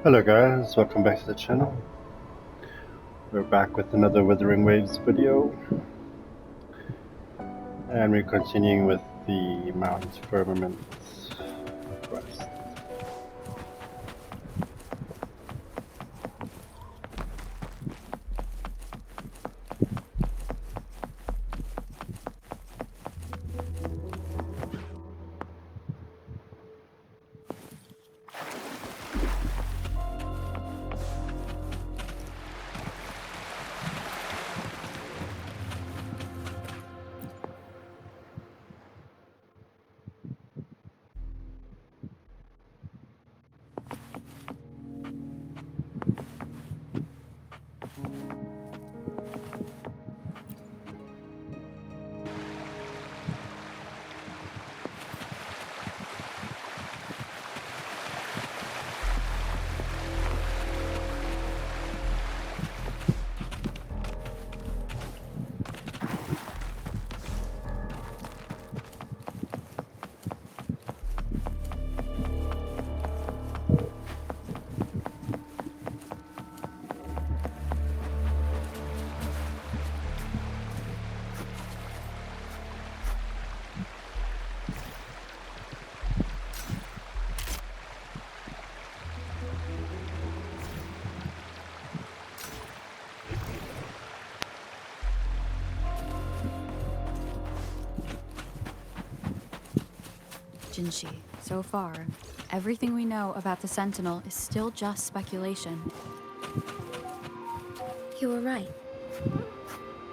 Hello guys, welcome back to the channel. We're back with another Wuthering Waves video, and we're continuing with the Mount Firmament quest. Jinshi, so far, everything we know about the Sentinel is still just speculation. You were right.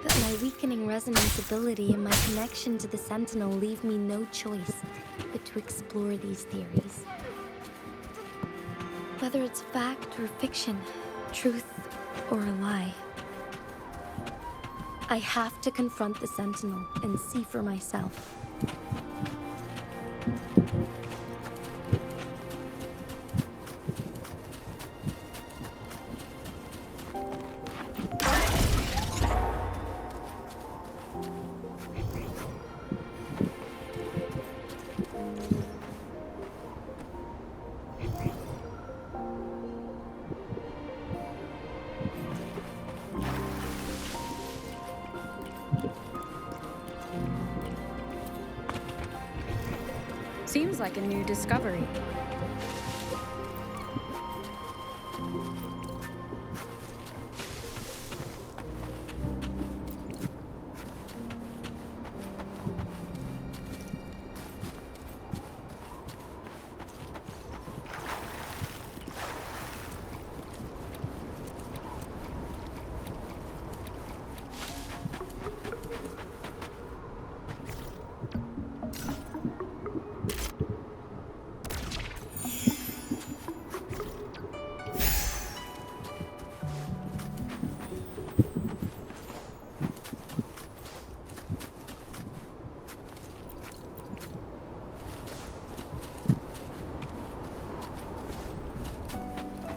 But my weakening resonance ability and my connection to the Sentinel leave me no choice but to explore these theories. Whether it's fact or fiction, truth or a lie, I have to confront the Sentinel and see for myself. Seems like a new discovery.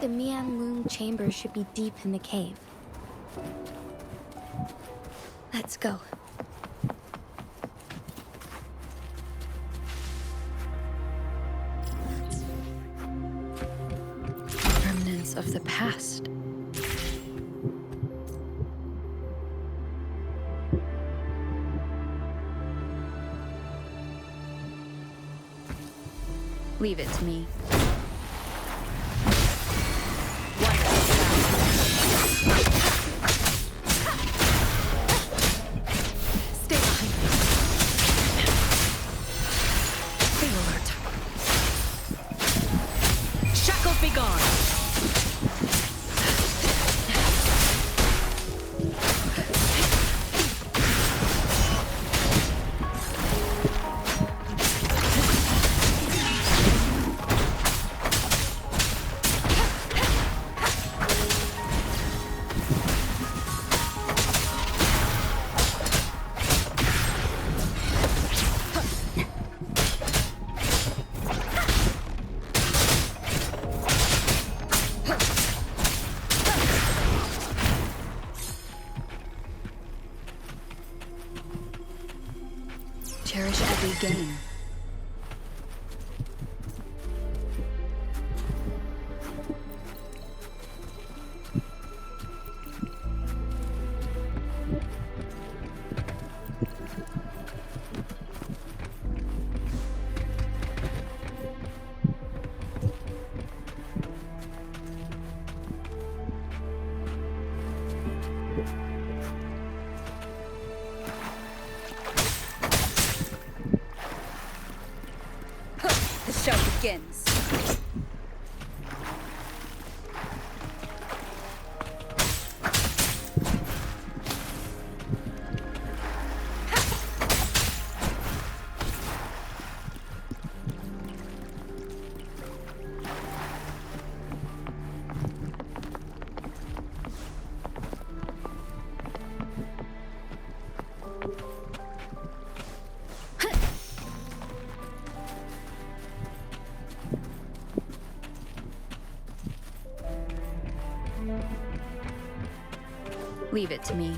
The Mian Loom chamber should be deep in the cave. Let's go. Remnants of the past. Leave it to me. begins. Leave it to me.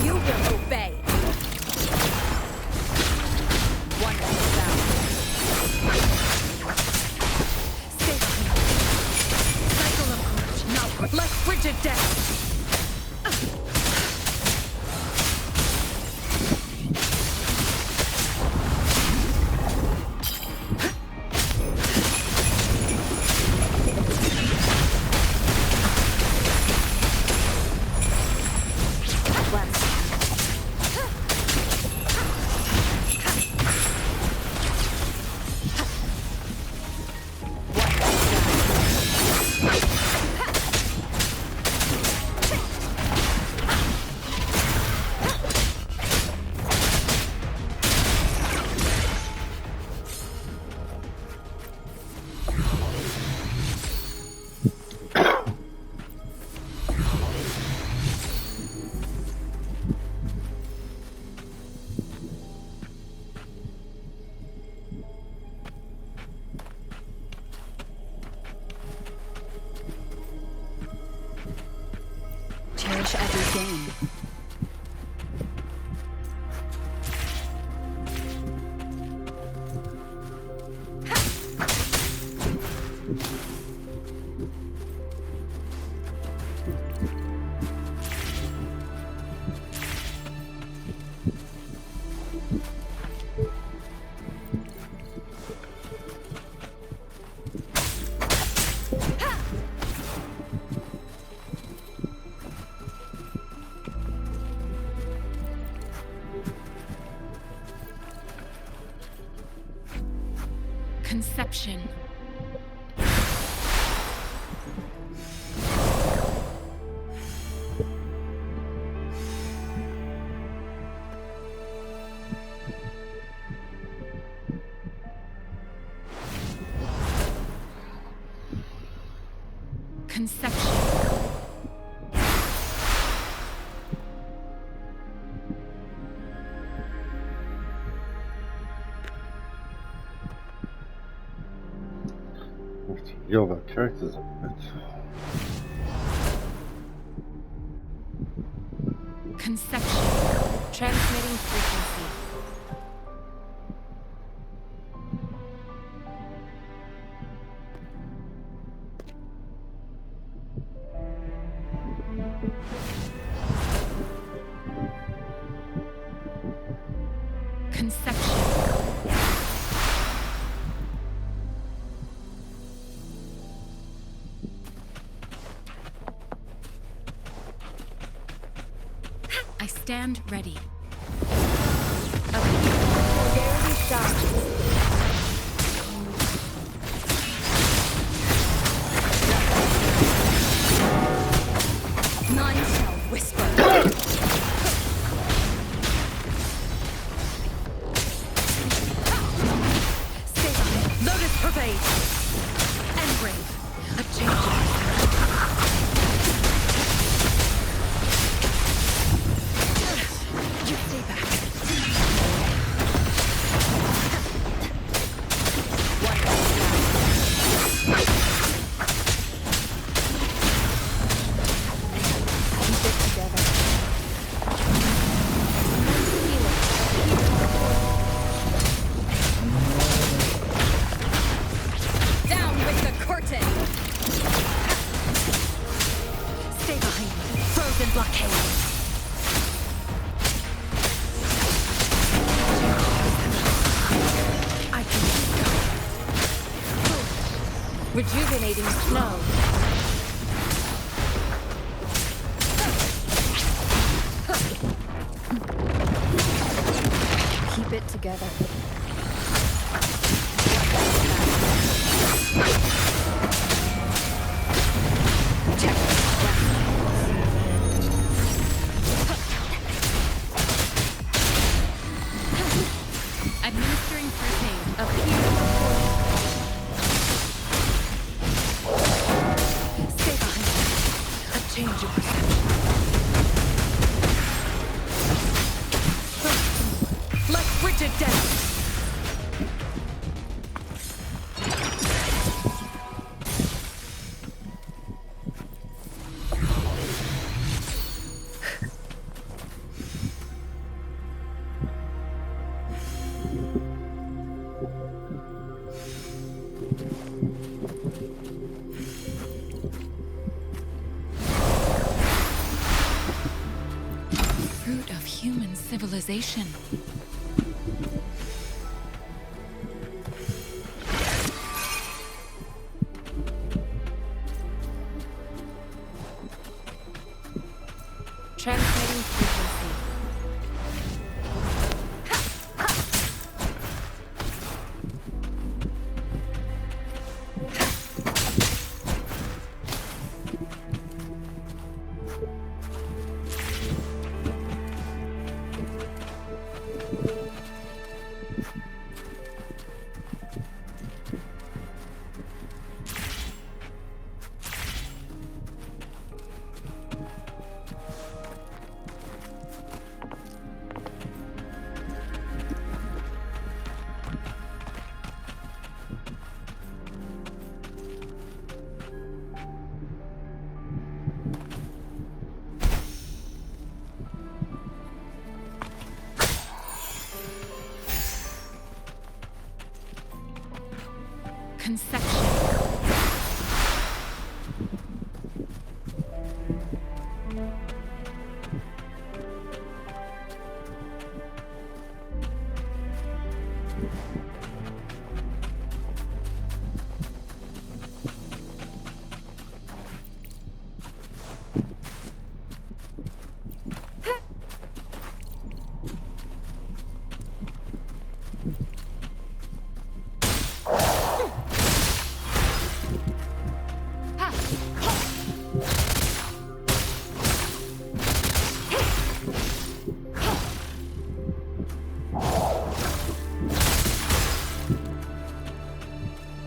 You will obey. Wonderful sound. Stay with me. Cycle of courage. Now, less frigid death. Cherish every gain. Conception. Conception. Heal the characters a bit. Conception. Transmitting frequency. Conception. I stand ready. Barely shot. None shall whisper. Stay on. Lotus pervade. Engrave. A change. You stay back. Keep it together. Down with the curtain. Stay behind me. Frozen blockade. Rejuvenating snow. Keep it together. Administering first aid. Up here. Stay behind me. A change of perception. Let's bridge it down. Fruit of human civilization. Transmitting frequency. Conception.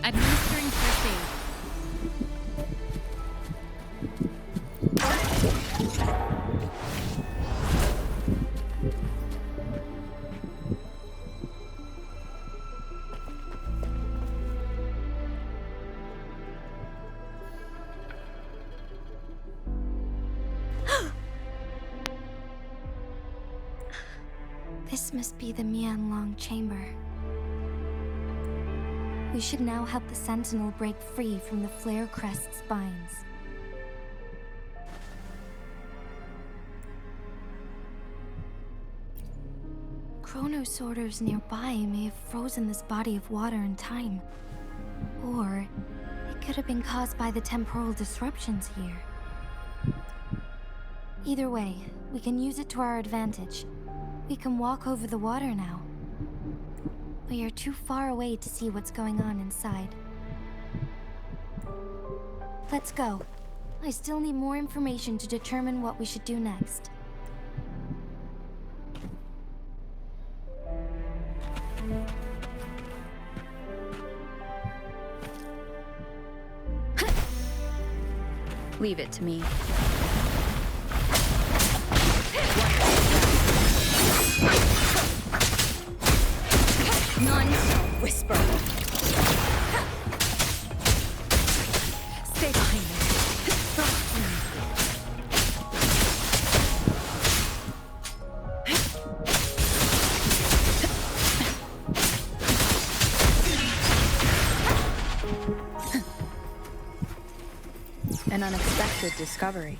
Administering first aid. This must be the Mianlong chamber. We should now help the Sentinel break free from the Flare Crest's spines. Chronosorters nearby may have frozen this body of water in time. Or it could have been caused by the temporal disruptions here. Either way, we can use it to our advantage. We can walk over the water now. We are too far away to see what's going on inside. Let's go. I still need more information to determine what we should do next. Leave it to me. None shall whisper. Stay behind me. An unexpected discovery.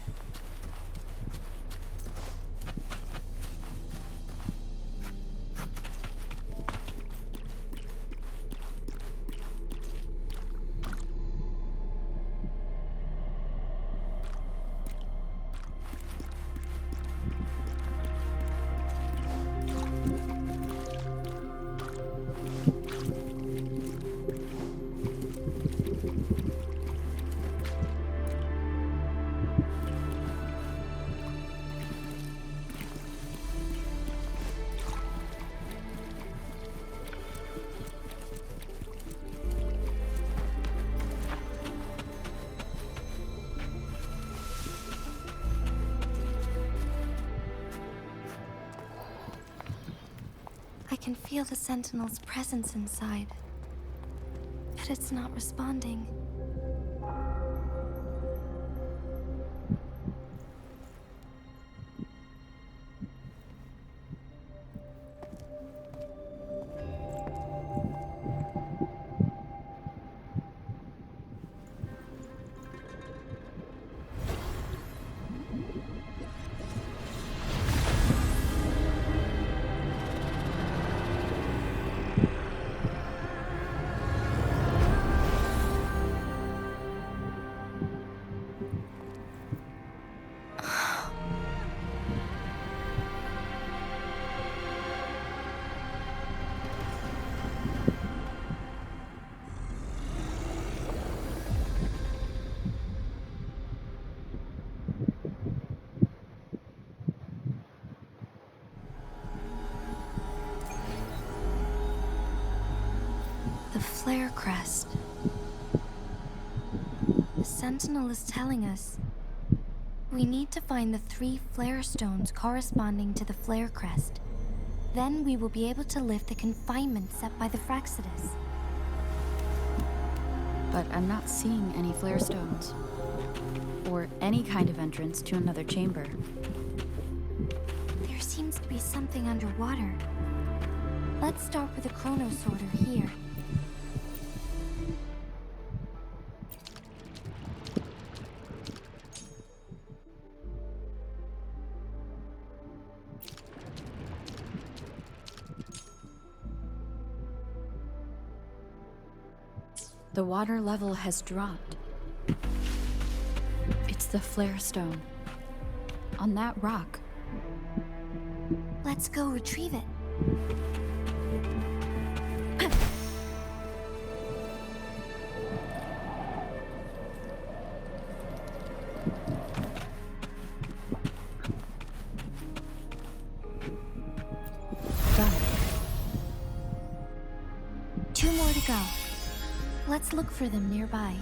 I can feel the Sentinel's presence inside, but it's not responding. The flare crest. The Sentinel is telling us we need to find the 3 flare stones corresponding to the flare crest. Then we will be able to lift the confinement set by the Fraxidus. But I'm not seeing any flare stones. Or any kind of entrance to another chamber. There seems to be something underwater. Let's start with the chrono sorter here. The water level has dropped. It's the flare stone. On that rock. Let's go retrieve it. Done. 2 more to go. Let's look for them nearby.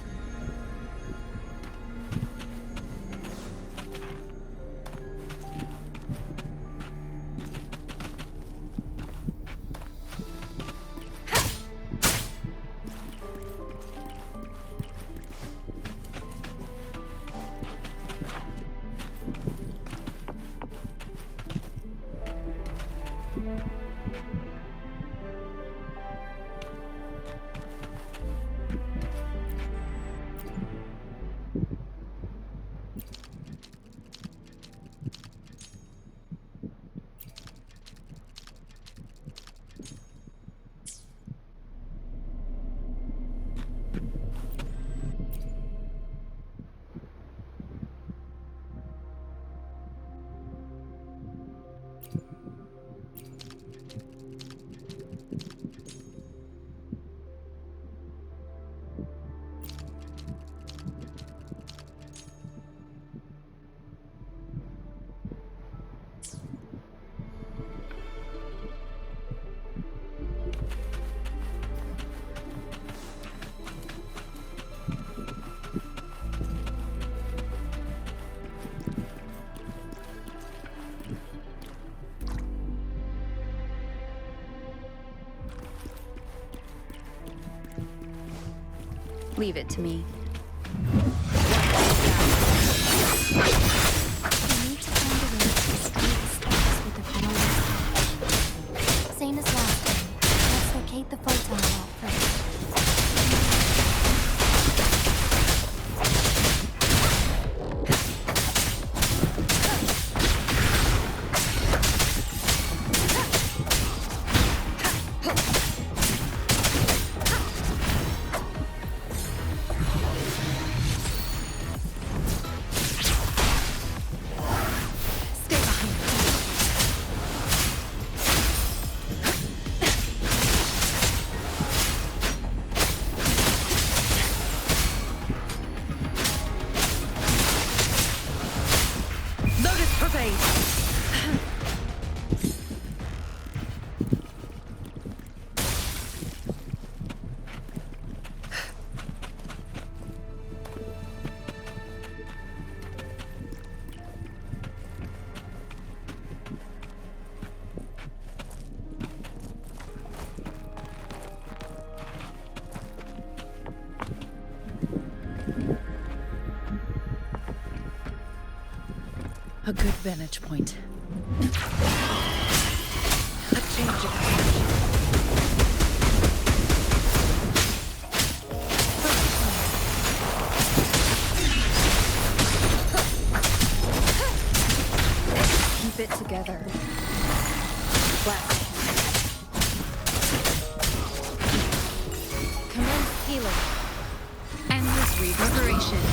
Leave it to me. We need to find a way to destroy the stars with the corona. Same as last time. Let's locate the photon vault first. A good vantage point. A change of direction. Keep it together. Blast. Commence healing. Endless reverberation.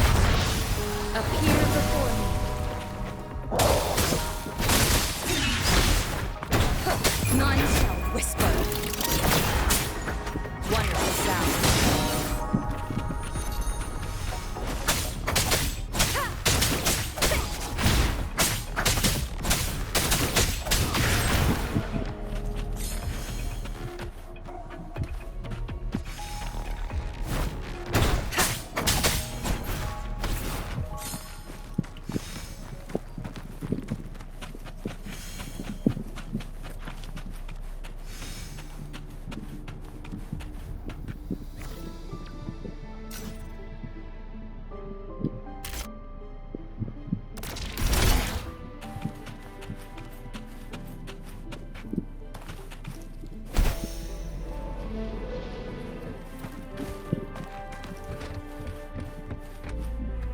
Appear before me. None shall whisper. Wonderful sound.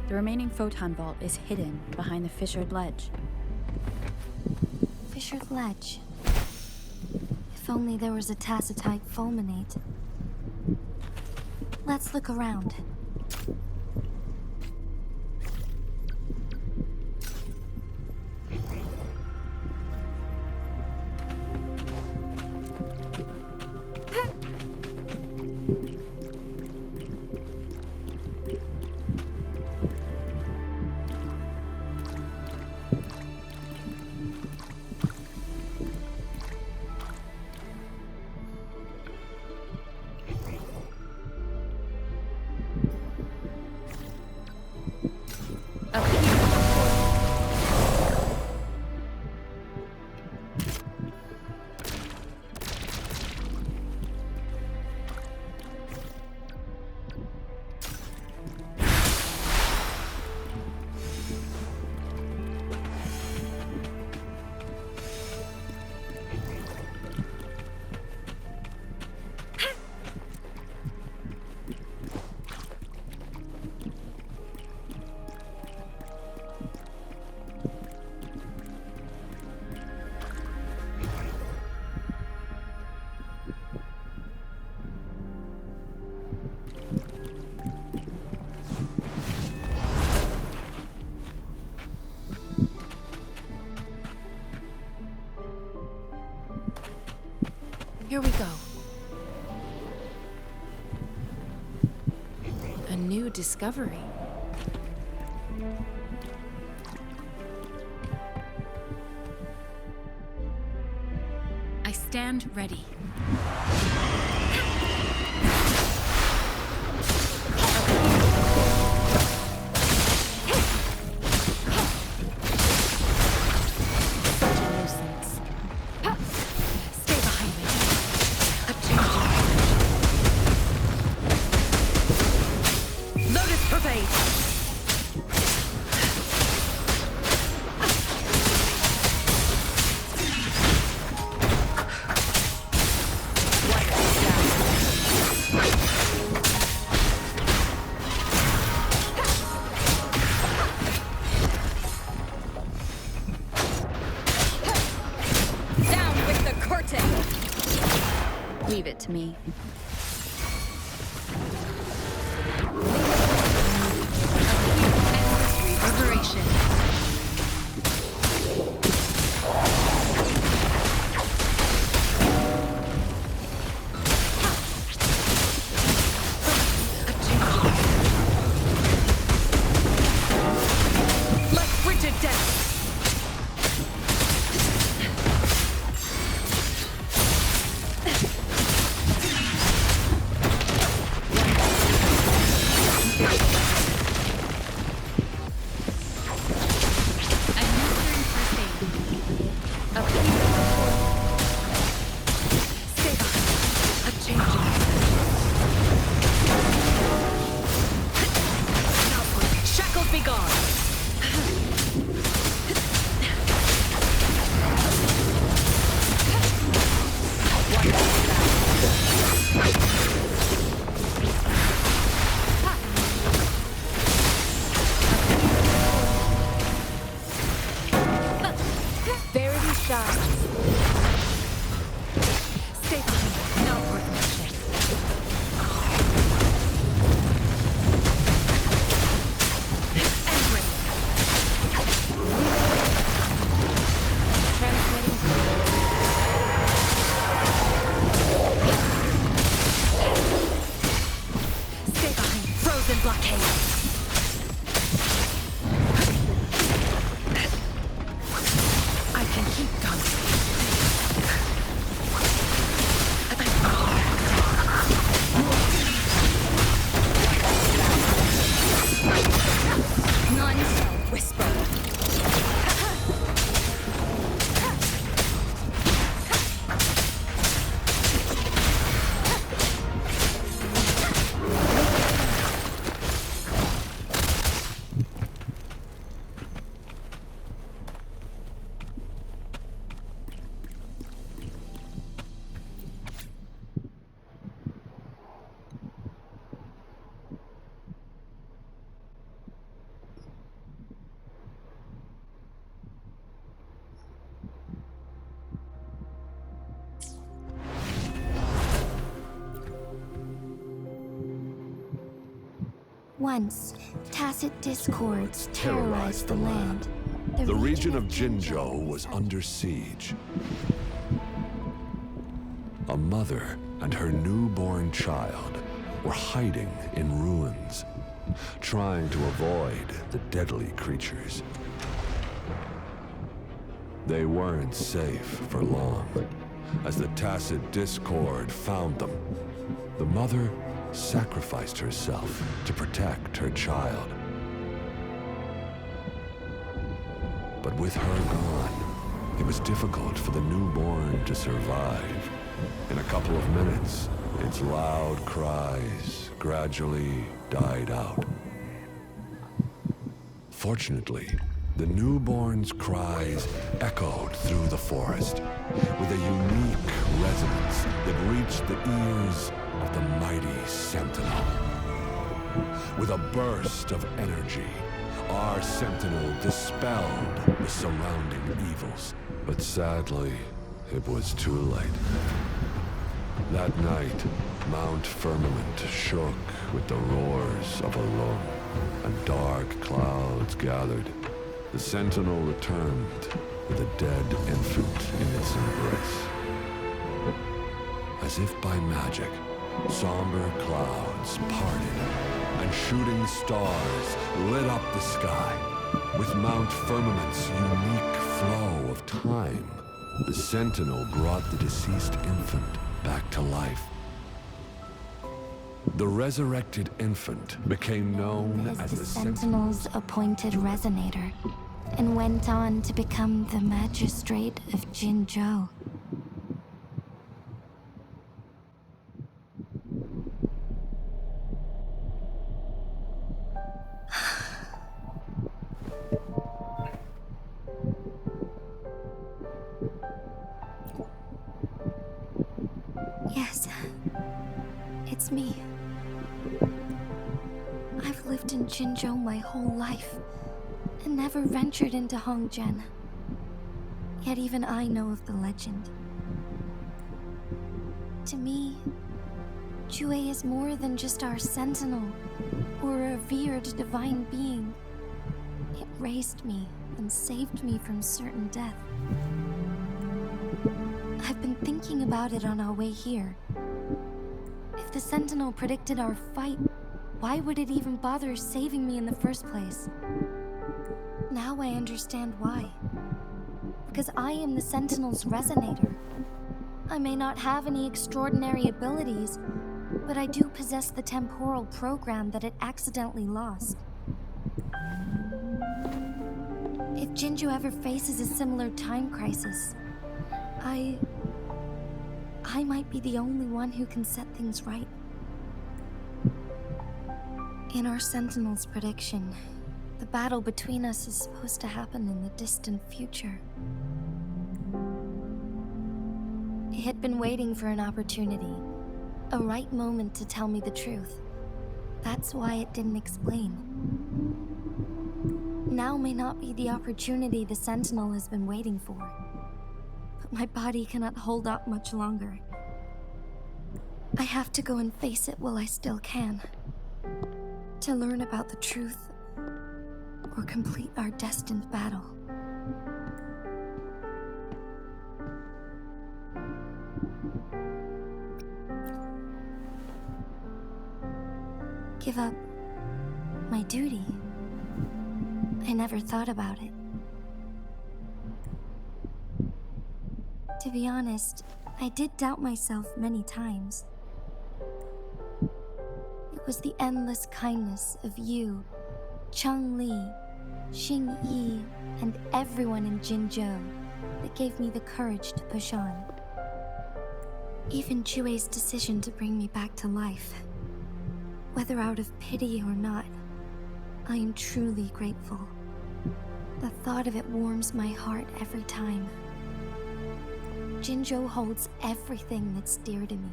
The remaining photon vault is hidden behind the fissured ledge. Fissured ledge. If only there was a tacitite fulminate. Let's look around. Here we go. A new discovery. I stand ready. Such a nuisance. Stay behind me. A change of direction. Lotus pervade. Leave it to me. Endless reverberation. Like frigid death. Verity shines. Stay behind. Not worth mentioning. And ready. Transmitting. Stay behind. Frozen blockade. I can keep going. None shall whisper. Once, tacit discords terrorized the land. The region of Jinzhou was under siege. A mother and her newborn child were hiding in ruins, trying to avoid the deadly creatures. They weren't safe for long. As the tacit discord found them, the mother sacrificed herself to protect her child. But with her gone, it was difficult for the newborn to survive. In a couple of minutes, its loud cries gradually died out. Fortunately, the newborn's cries echoed through the forest with a unique resonance that reached the ears of the mighty Sentinel. With a burst of energy, our Sentinel dispelled the surrounding evils. But sadly, it was too late. That night, Mount Firmament shook with the roars of a lung, and dark clouds gathered. The Sentinel returned with a dead infant in its embrace. As if by magic, somber clouds parted, and shooting stars lit up the sky. With Mount Firmament's unique flow of time, the Sentinel brought the deceased infant back to life. The resurrected infant became known as the Sentinel's appointed resonator, and went on to become the magistrate of Jinzhou. Yes, it's me. I've lived in Jinzhou my whole life, and never ventured into Hongjian. Yet even I know of the legend. To me, Jue is more than just our sentinel, or a revered divine being. It raised me and saved me from certain death. I've been thinking about it on our way here. If the Sentinel predicted our fight, why would it even bother saving me in the first place? Now I understand why. Because I am the Sentinel's resonator. I may not have any extraordinary abilities, but I do possess the temporal program that it accidentally lost. If Jinzhou ever faces a similar time crisis, I might be the only one who can set things right. In our Sentinel's prediction, the battle between us is supposed to happen in the distant future. It had been waiting for an opportunity, A right moment to tell me the truth. That's why it didn't explain. Now may not be the opportunity the Sentinel has been waiting for. But my body cannot hold up much longer. I have to go and face it while I still can. To learn about the truth, or complete our destined battle. Give up my duty. I never thought about it. To be honest, I did doubt myself many times. It was the endless kindness of you, Cheng Li, Xing Yi, and everyone in Jinzhou that gave me the courage to push on. Even Jue's decision to bring me back to life. Whether out of pity or not, I am truly grateful. The thought of it warms my heart every time. Jinzhou holds everything that's dear to me.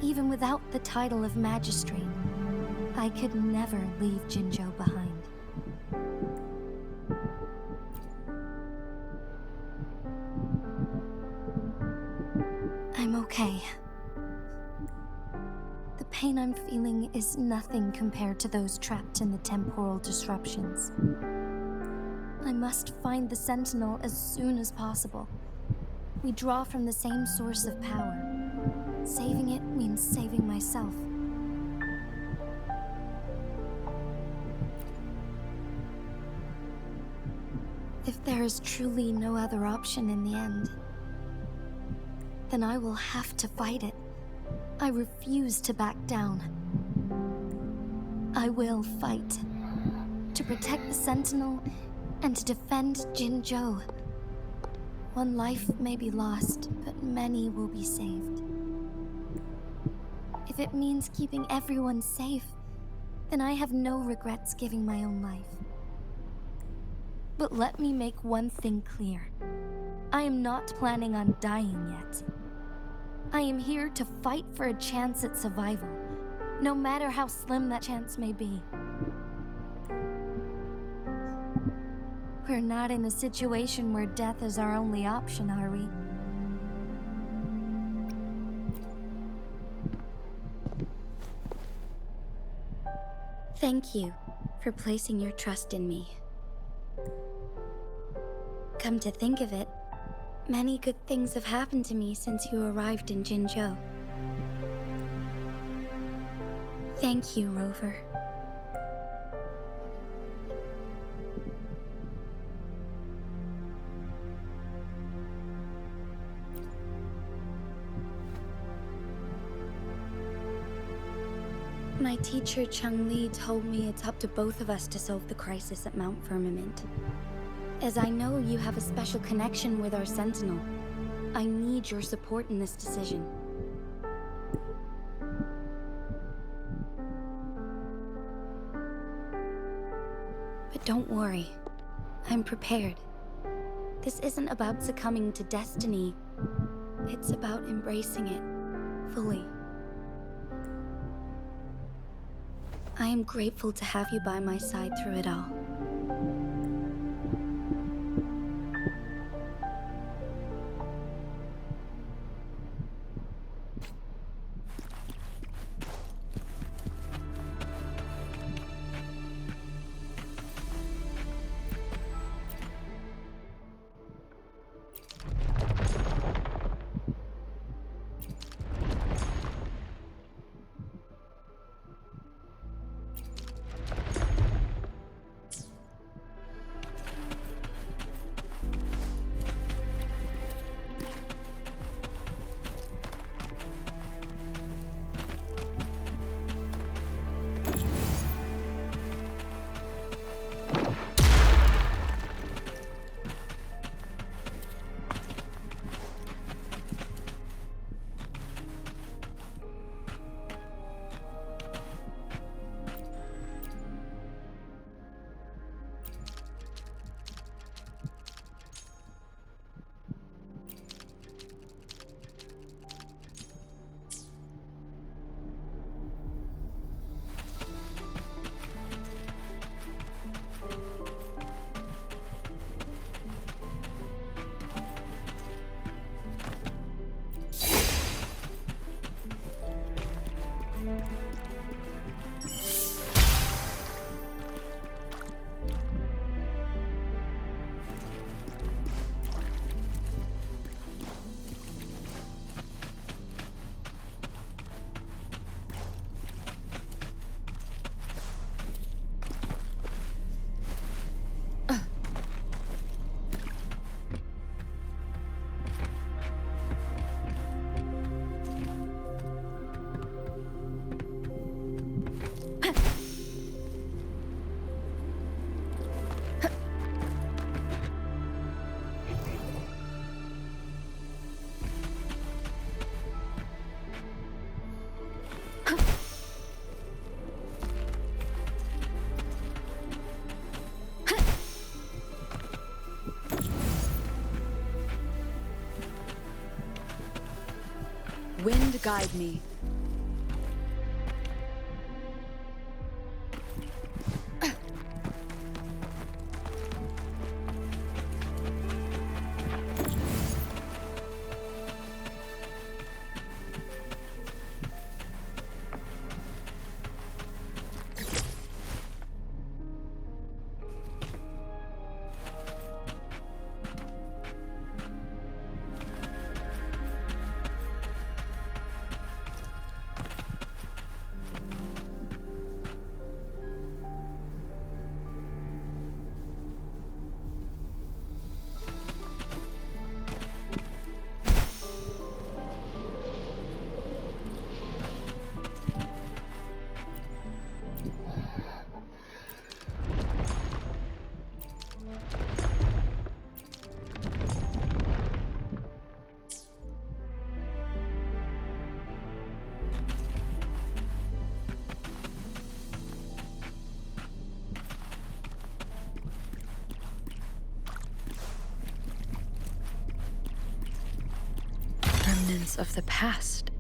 Even without the title of magistrate, I could never leave Jinzhou behind. I'm okay. The pain I'm feeling is nothing compared to those trapped in the temporal disruptions. I must find the Sentinel as soon as possible. We draw from the same source of power. Saving it means saving myself. If there is truly no other option in the end, then I will have to fight it. I refuse to back down. I will fight. To protect the Sentinel and to defend Jinzhou. One life may be lost, but many will be saved. If it means keeping everyone safe, then I have no regrets giving my own life. But let me make one thing clear. I am not planning on dying yet. I am here to fight for a chance at survival, no matter how slim that chance may be. We're not in a situation where death is our only option, are we? Thank you for placing your trust in me. Come to think of it, many good things have happened to me since you arrived in Jinzhou. Thank you, Rover. My teacher, Cheng Li, told me it's up to both of us to solve the crisis at Mount Firmament. As I know you have a special connection with our Sentinel, I need your support in this decision. But don't worry, I'm prepared. This isn't about succumbing to destiny, it's about embracing it fully. I am grateful to have you by my side through it all. guide me. Remnants of the past.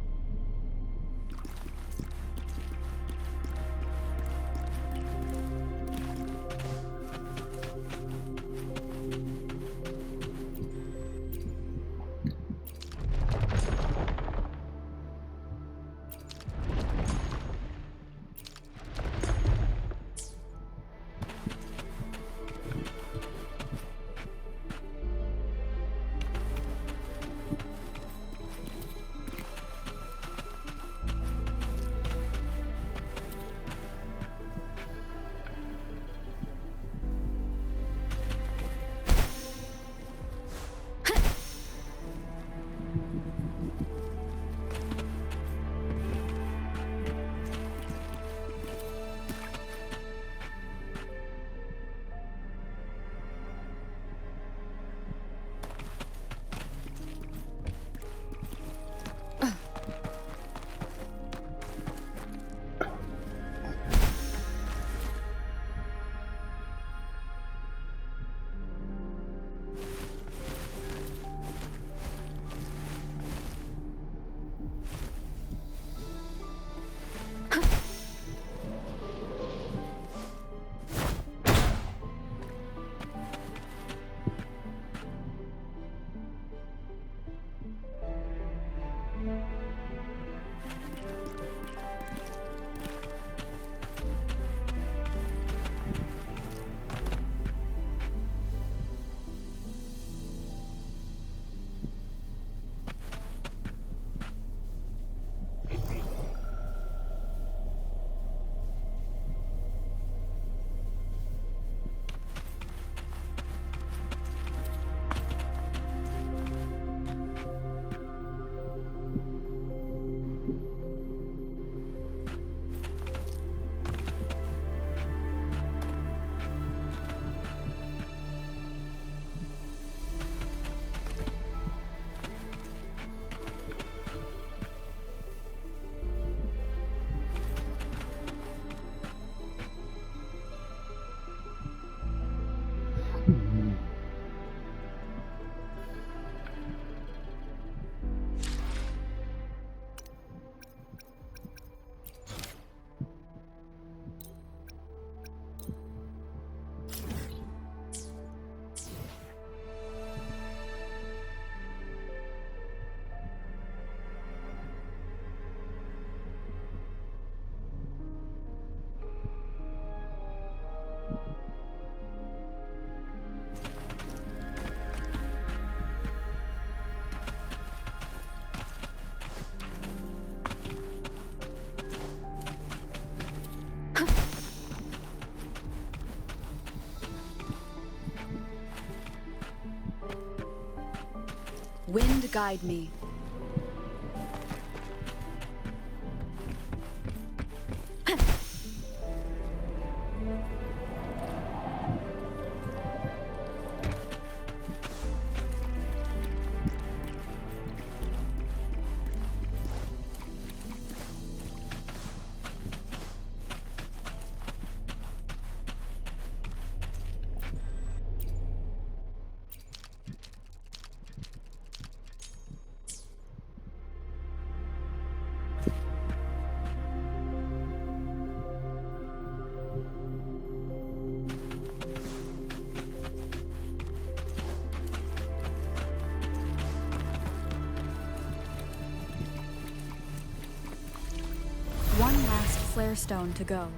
Wind guide me. one last flare stone to go.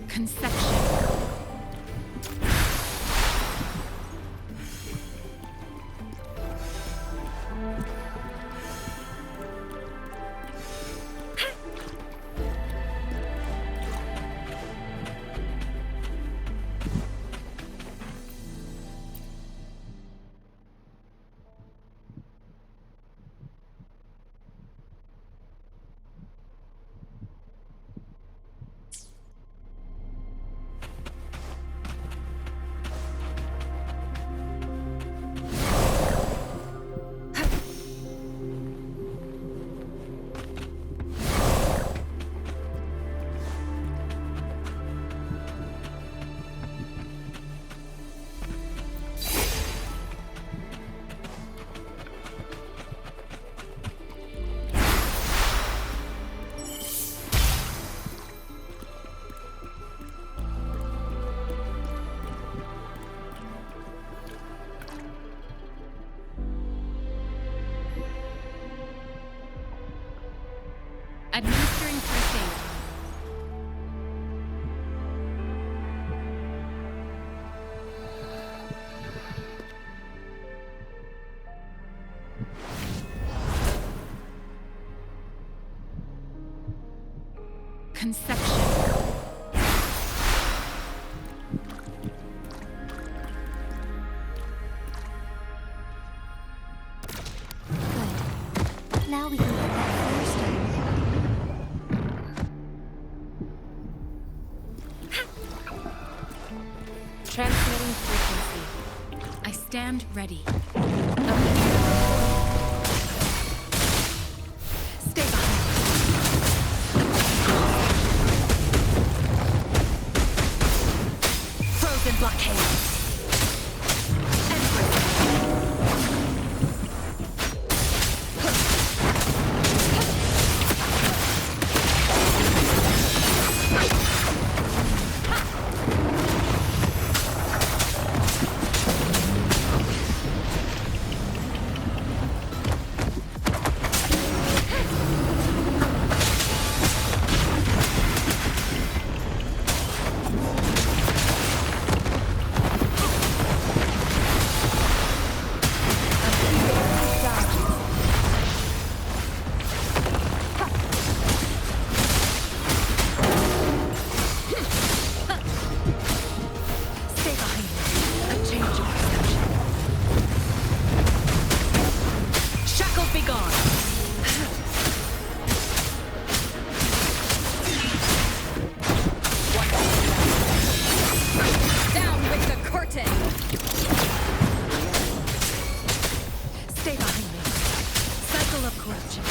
Conception. Administering first aid. Conception. Good. Now we can get that first stone. Transmitting frequency. I stand ready. Stay behind. Frozen blockade. Empress. full of corruption.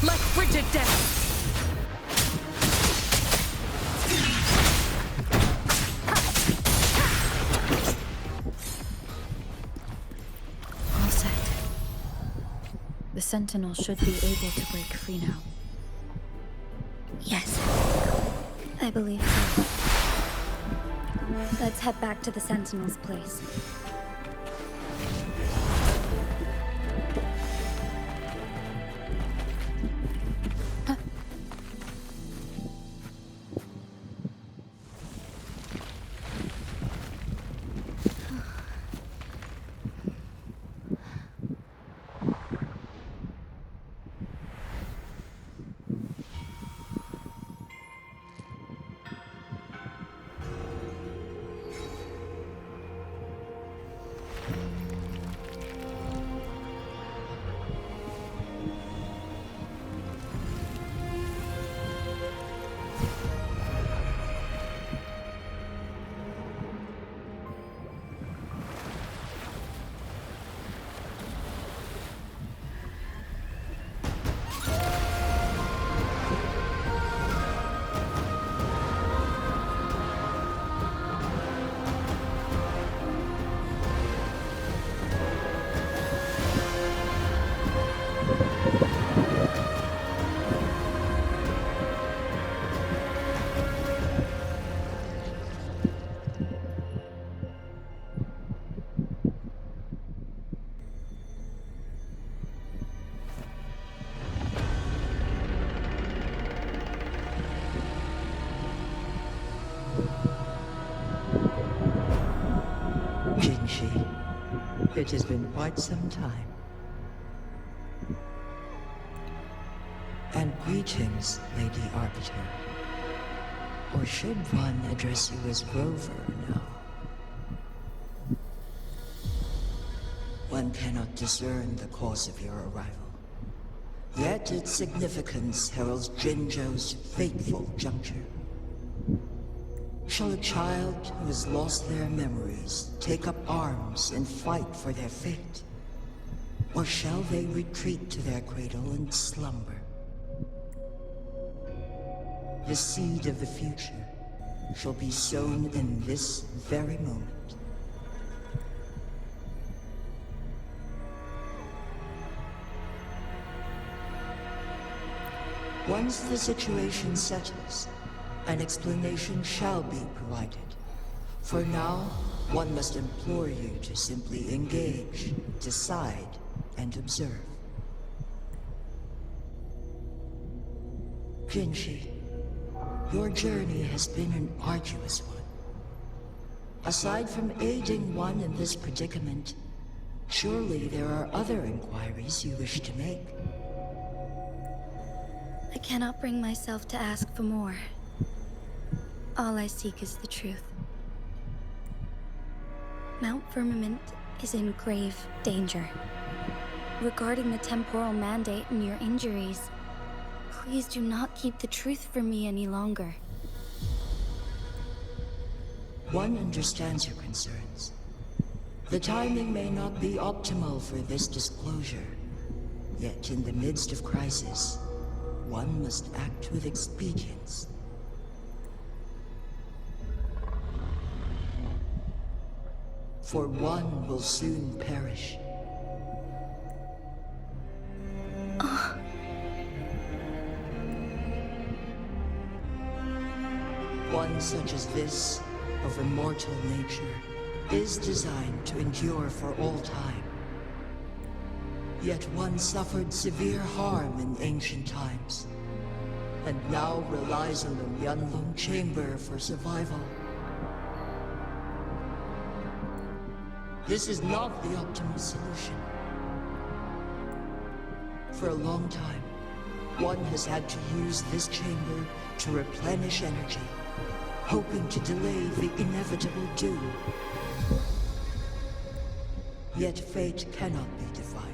Like frigid death. All set. The Sentinel should be able to break free now. Yes. I believe so. Let's head back to the Sentinel's place. It has been quite some time. And greetings, Lady Arbiter. Or should one address you as Rover now? One cannot discern the cause of your arrival. Yet its significance heralds Jinzhou's fateful juncture. Shall a child who has lost their memories take up arms and fight for their fate? Or shall they retreat to their cradle and slumber? The seed of the future shall be sown in this very moment. Once the situation settles, an explanation shall be provided. For now, one must implore you to simply engage, decide, and observe. Jinshi, your journey has been an arduous one. Aside from aiding one in this predicament, surely there are other inquiries you wish to make. I cannot bring myself to ask for more. All I seek is the truth. Mount Firmament is in grave danger. Regarding the temporal mandate and your injuries, please do not keep the truth from me any longer. One understands your concerns. The timing may not be optimal for this disclosure. Yet in the midst of crisis, one must act with expedience. For one will soon perish. One such as this, of immortal nature, is designed to endure for all time. Yet one suffered severe harm in ancient times, and now relies on the Yanlong Chamber for survival. This is not the optimal solution. For a long time, one has had to use this chamber to replenish energy, hoping to delay the inevitable doom. Yet fate cannot be defied.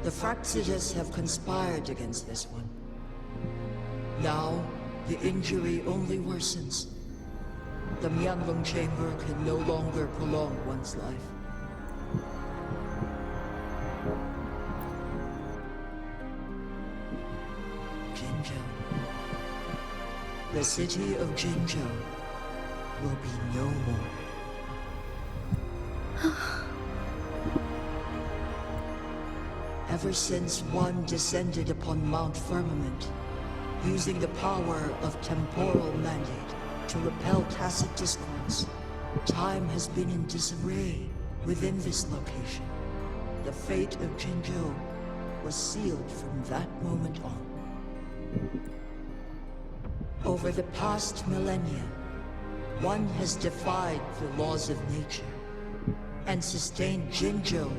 The Fraxidas have conspired against this one. Now, the injury only worsens. the Mianlong Chamber can no longer prolong one's life. Jinzhou. The city of Jinzhou will be no more. Ever since one descended upon Mount Firmament, using the power of temporal mandate to repel tacit discords, time has been in disarray within this location. The fate of Jinzhou was sealed from that moment on. Over the past millennia, one has defied the laws of nature and sustained Jinzhou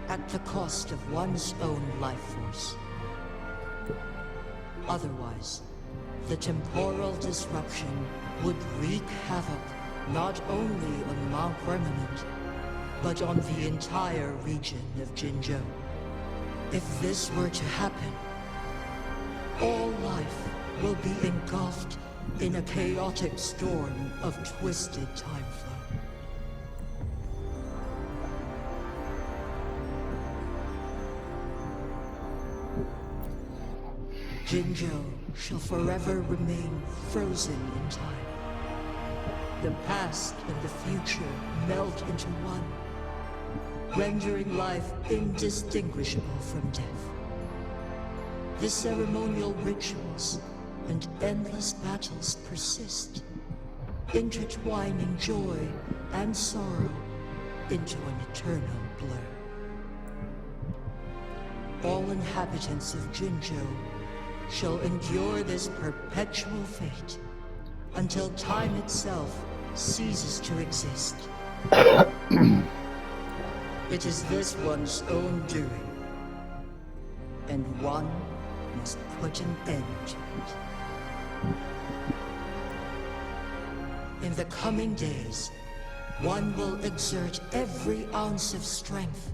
at the cost of one's own life force. Otherwise, the temporal disruption would wreak havoc not only on Mount Firmament, but on the entire region of Jinzhou. If this were to happen, all life will be engulfed in a chaotic storm of twisted time flow. Jinzhou shall forever remain frozen in time. The past and the future melt into one, rendering life indistinguishable from death. The ceremonial rituals and endless battles persist, intertwining joy and sorrow into an eternal blur. All inhabitants of Jinzhou shall endure this perpetual fate until time itself ceases to exist. It is this one's own doing, and one must put an end to it. In the coming days, one will exert every ounce of strength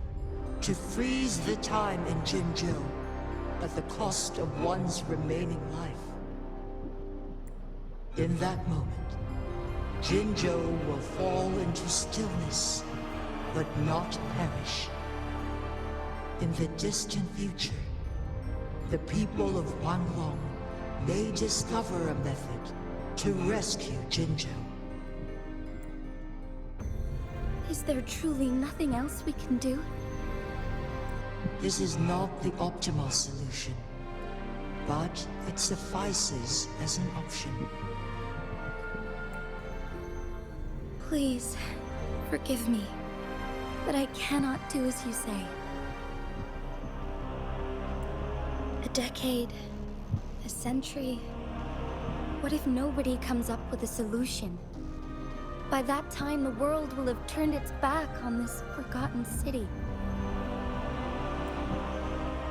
to freeze the time in Jinzhou at the cost of one's remaining life. In that moment, Jinzhou will fall into stillness, but not perish. In the distant future, the people of Wanglong may discover a method to rescue Jinzhou. Is there truly nothing else we can do? This is not the optimal solution, but it suffices as an option. Please, forgive me, but I cannot do as you say. A decade, a century. What if nobody comes up with a solution? By that time, the world will have turned its back on this forgotten city.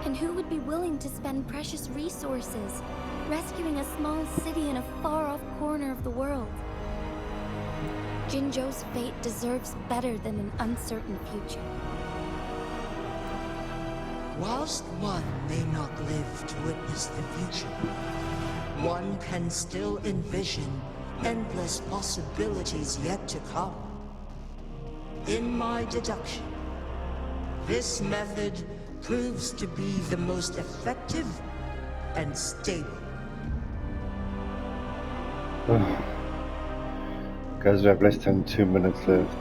And who would be willing to spend precious resources rescuing a small city in a far-off corner of the world? Jinzhou's fate deserves better than an uncertain future. Whilst one may not live to witness the future, one can still envision endless possibilities yet to come. In my deduction, this method proves to be the most effective and stable. Guys, we have less than 2 minutes left.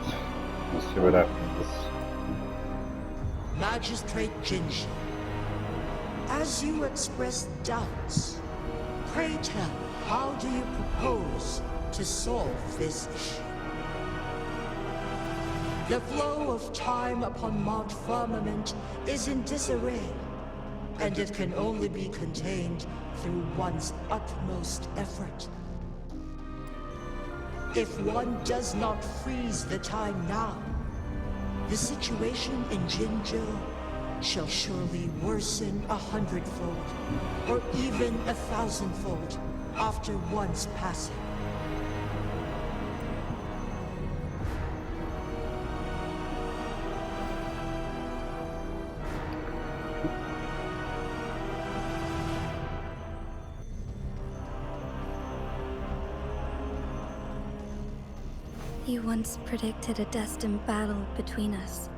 Let's see what happens. Magistrate Jinshi, as you express doubts, pray tell, how do you propose to solve this issue? The flow of time upon Mount Firmament is in disarray, and it can only be contained through one's utmost effort. If one does not freeze the time now, the situation in Jinzhou shall surely worsen 100-fold, or even 1,000-fold, after one's passing. You once predicted a destined battle between us.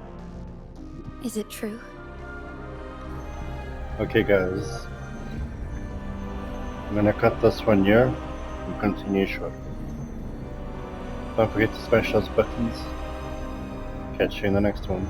Is it true? Okay, guys. I'm gonna cut this one here and continue shortly. Don't forget to smash those buttons. Catch you in the next one.